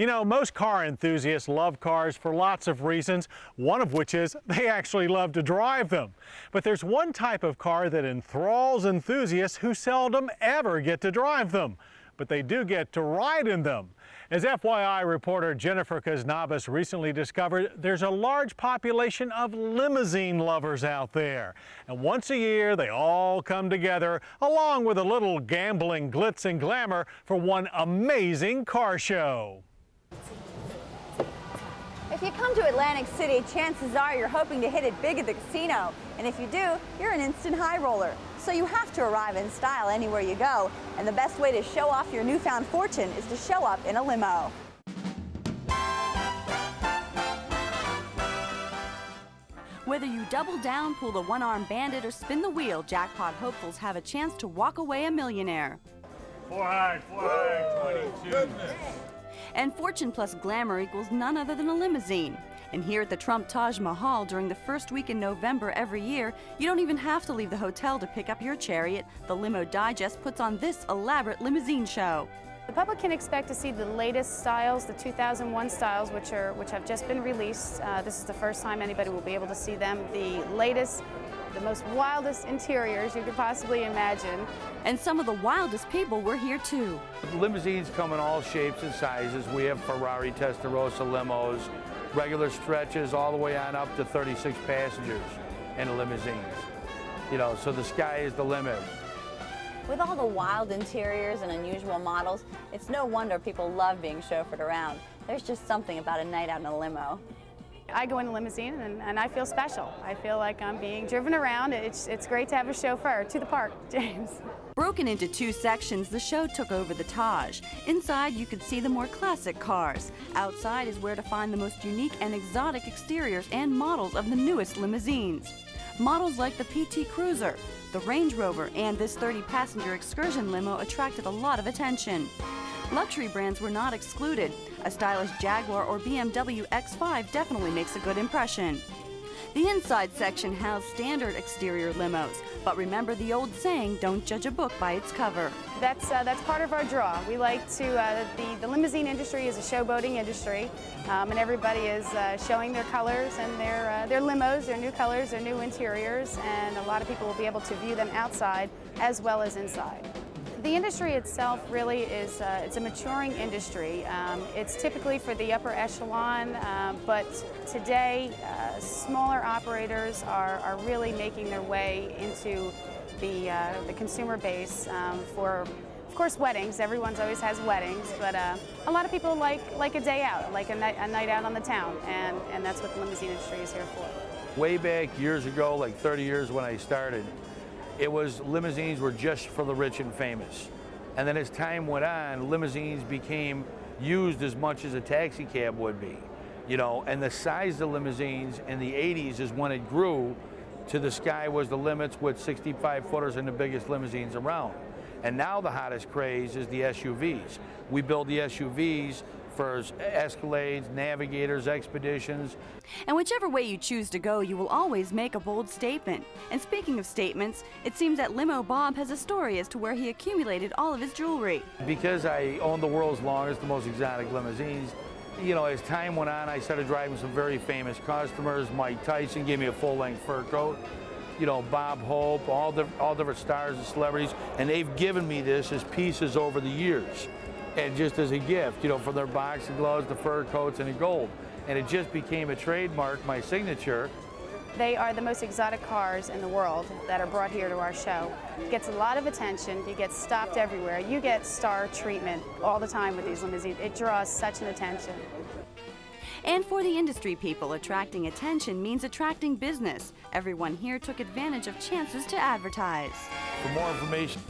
You know, most car enthusiasts love cars for lots of reasons, one of which is they actually love to drive them. But there's one type of car that enthralls enthusiasts who seldom ever get to drive them, but they do get to ride in them. As FYI reporter Jennifer Khasnabis recently discovered, there's a large population of limousine lovers out there. And once a year, they all come together, along with a little gambling glitz and glamour, for one amazing car show. If you come to Atlantic City, chances are you're hoping to hit it big at the casino. And if you do, you're an instant high roller. So you have to arrive in style anywhere you go. And the best way to show off your newfound fortune is to show up in a limo. Whether you double down, pull the one-arm bandit, or spin the wheel, jackpot hopefuls have a chance to walk away a millionaire. 422. And fortune plus glamour equals none other than a limousine. And here at the Trump Taj Mahal during the first week in November every year, you don't even have to leave the hotel to pick up your chariot. The Limo Digest puts on this elaborate limousine show. The public can expect to see the latest styles, the 2001 styles, which have just been released. This is the first time anybody will be able to see them. The latest, the most wildest interiors you could possibly imagine. And some of the wildest people were here too. Limousines come in all shapes and sizes. We have Ferrari Testarossa limos, regular stretches, all the way on up to 36 passengers in the limousines. You know, so the sky is the limit. With all the wild interiors and unusual models, it's no wonder people love being chauffeured around. There's just something about a night out in a limo. I go in a limousine and I feel special. I feel like I'm being driven around. It's great to have a chauffeur. To the park, James. Broken into two sections, the show took over the Taj. Inside, you could see the more classic cars. Outside is where to find the most unique and exotic exteriors and models of the newest limousines. Models like the PT Cruiser, the Range Rover, and this 30-passenger excursion limo attracted a lot of attention. Luxury brands were not excluded. A stylish Jaguar or BMW X5 definitely makes a good impression. The inside section housed standard exterior limos, but remember the old saying, don't judge a book by its cover. That's part of our draw. We like to, the limousine industry is a showboating industry, and everybody is showing their colors and their limos, their new colors, their new interiors, and a lot of people will be able to view them outside as well as inside. The industry itself really is it's a maturing industry. It's typically for the upper echelon, but today smaller operators are really making their way into the consumer base for, of course, weddings. Everyone always has weddings, but a lot of people like a day out, like a night out on the town, and that's what the limousine industry is here for. Way back years ago, like 30 years when I started, it was limousines were just for the rich and famous. And then as time went on, limousines became used as much as a taxi cab would be. You know, and the size of limousines in the 80s is when it grew to the sky was the limits with 65-footers and the biggest limousines around. And now the hottest craze is the SUVs. We build the SUVs for Escalades, Navigators, Expeditions. And whichever way you choose to go, you will always make a bold statement. And speaking of statements, it seems that Limo Bob has a story as to where he accumulated all of his jewelry. Because I own the world's longest, the most exotic limousines, you know, as time went on, I started driving some very famous customers. Mike Tyson gave me a full-length fur coat. You know, Bob Hope, all different stars and celebrities, and they've given me this as pieces over the years. And just as a gift, you know, for their boxing gloves, the fur coats, and the gold. And it just became a trademark, my signature. They are the most exotic cars in the world that are brought here to our show. It gets a lot of attention. You get stopped everywhere. You get star treatment all the time with these limousines. It draws such an attention. And for the industry people, attracting attention means attracting business. Everyone here took advantage of chances to advertise. For more information,